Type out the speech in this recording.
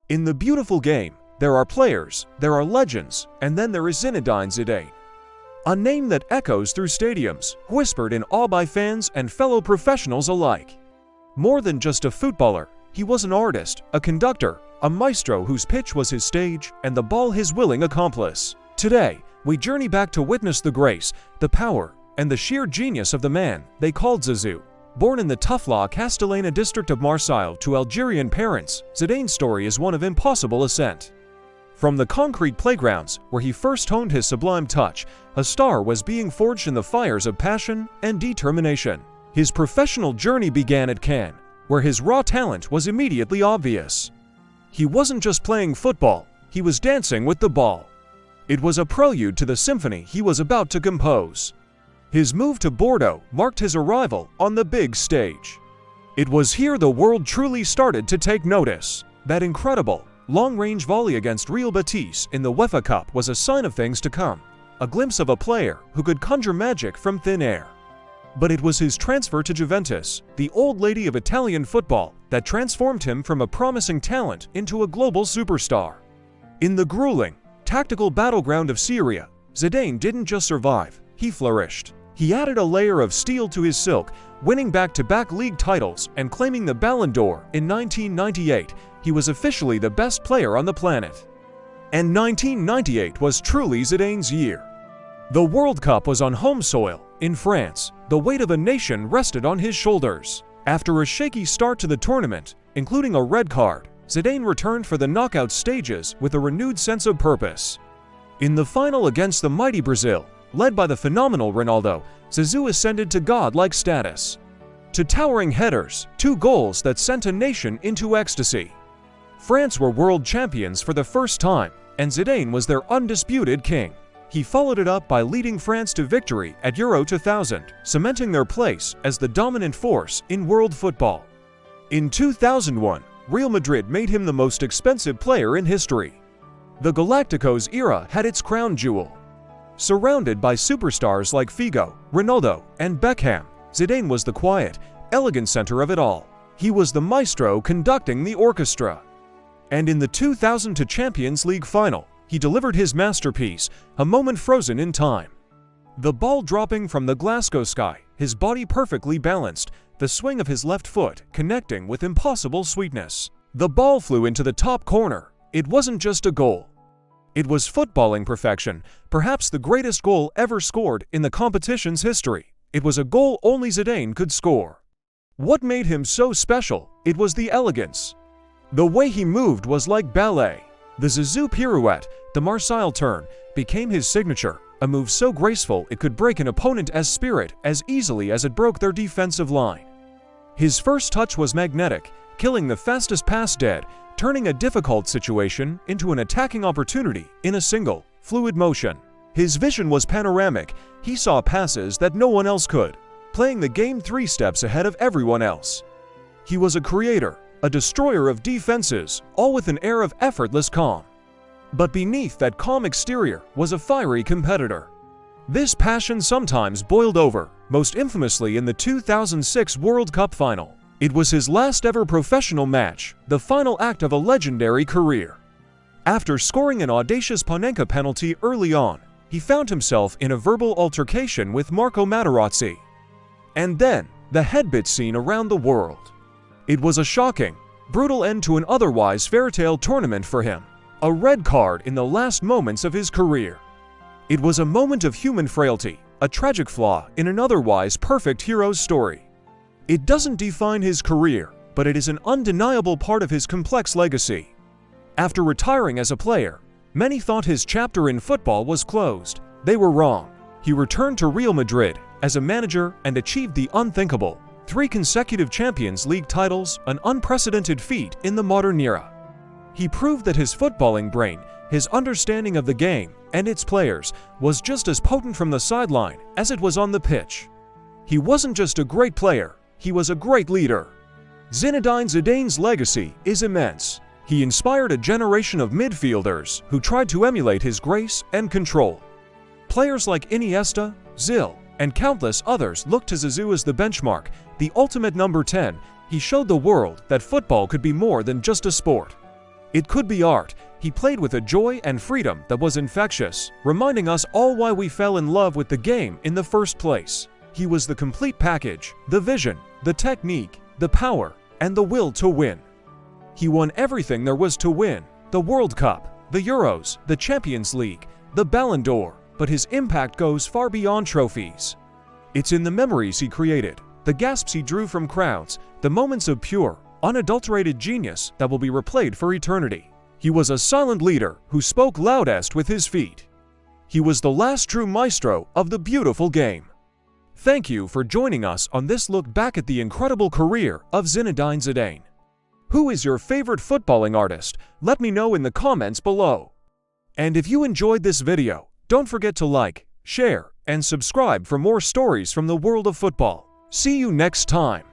In the beautiful game, there are players, there are legends, and then there is Zinedine Zidane. A name that echoes through stadiums, whispered in awe by fans and fellow professionals alike. More than just a footballer, he was an artist, a conductor, a maestro whose pitch was his stage and the ball his willing accomplice. Today, we journey back to witness the grace, the power, and the sheer genius of the man they called Zizou. Born in the tough La Castellana district of Marseille to Algerian parents, Zidane's story is one of impossible ascent. From the concrete playgrounds, where he first honed his sublime touch, a star was being forged in the fires of passion and determination. His professional journey began at Cannes, where his raw talent was immediately obvious. He wasn't just playing football, he was dancing with the ball. It was a prelude to the symphony he was about to compose. His move to Bordeaux marked his arrival on the big stage. It was here the world truly started to take notice. That incredible, long-range volley against Real Betis in the UEFA Cup was a sign of things to come, a glimpse of a player who could conjure magic from thin air. But it was his transfer to Juventus, the old lady of Italian football, that transformed him from a promising talent into a global superstar. In the grueling, tactical battleground of Syria, Zidane didn't just survive, he flourished. He added a layer of steel to his silk, winning back-to-back league titles and claiming the Ballon d'Or in 1998. He was officially the best player on the planet. And 1998 was truly Zidane's year. The World Cup was on home soil, in France. The weight of a nation rested on his shoulders. After a shaky start to the tournament, including a red card, Zidane returned for the knockout stages with a renewed sense of purpose. In the final against the mighty Brazil, led by the phenomenal Ronaldo, Zizou ascended to godlike status. To towering headers, 2 goals that sent a nation into ecstasy. France were world champions for the first time, and Zidane was their undisputed king. He followed it up by leading France to victory at Euro 2000, cementing their place as the dominant force in world football. In 2001, Real Madrid made him the most expensive player in history. The Galacticos era had its crown jewel. Surrounded by superstars like Figo, Ronaldo, and Beckham, Zidane was the quiet, elegant center of it all. He was the maestro conducting the orchestra. And in the 2002 Champions League final, he delivered his masterpiece, a moment frozen in time. The ball dropping from the Glasgow sky, his body perfectly balanced, the swing of his left foot connecting with impossible sweetness. The ball flew into the top corner. It wasn't just a goal. It was footballing perfection, perhaps the greatest goal ever scored in the competition's history. It was a goal only Zidane could score. What made him so special? It was the elegance. The way he moved was like ballet. The Zizou pirouette, the Marseille turn, became his signature, a move so graceful it could break an opponent's spirit as easily as it broke their defensive line. His first touch was magnetic, killing the fastest pass dead, turning a difficult situation into an attacking opportunity in a single, fluid motion. His vision was panoramic. He saw passes that no one else could, playing the game 3 steps ahead of everyone else. He was a creator, a destroyer of defenses, all with an air of effortless calm. But beneath that calm exterior was a fiery competitor. This passion sometimes boiled over, most infamously in the 2006 World Cup final. It was his last ever professional match, the final act of a legendary career. After scoring an audacious Panenka penalty early on, he found himself in a verbal altercation with Marco Materazzi. And then, the headbutt scene around the world. It was a shocking, brutal end to an otherwise fairytale tournament for him. A red card in the last moments of his career. It was a moment of human frailty, a tragic flaw in an otherwise perfect hero's story. It doesn't define his career, but it is an undeniable part of his complex legacy. After retiring as a player, many thought his chapter in football was closed. They were wrong. He returned to Real Madrid as a manager and achieved the unthinkable: 3 consecutive Champions League titles, an unprecedented feat in the modern era. He proved that his footballing brain, his understanding of the game and its players, was just as potent from the sideline as it was on the pitch. He wasn't just a great player, he was a great leader. Zinedine Zidane's legacy is immense. He inspired a generation of midfielders who tried to emulate his grace and control. Players like Iniesta, Zil, and countless others looked to Zizou as the benchmark, the ultimate number 10. He showed the world that football could be more than just a sport. It could be art. He played with a joy and freedom that was infectious, reminding us all why we fell in love with the game in the first place. He was the complete package, the vision, the technique, the power, and the will to win. He won everything there was to win: the World Cup, the Euros, the Champions League, the Ballon d'Or, but his impact goes far beyond trophies. It's in the memories he created, the gasps he drew from crowds, the moments of pure, unadulterated genius that will be replayed for eternity. He was a silent leader who spoke loudest with his feet. He was the last true maestro of the beautiful game. Thank you for joining us on this look back at the incredible career of Zinedine Zidane. Who is your favorite footballing artist? Let me know in the comments below. And if you enjoyed this video, don't forget to like, share, and subscribe for more stories from the world of football. See you next time.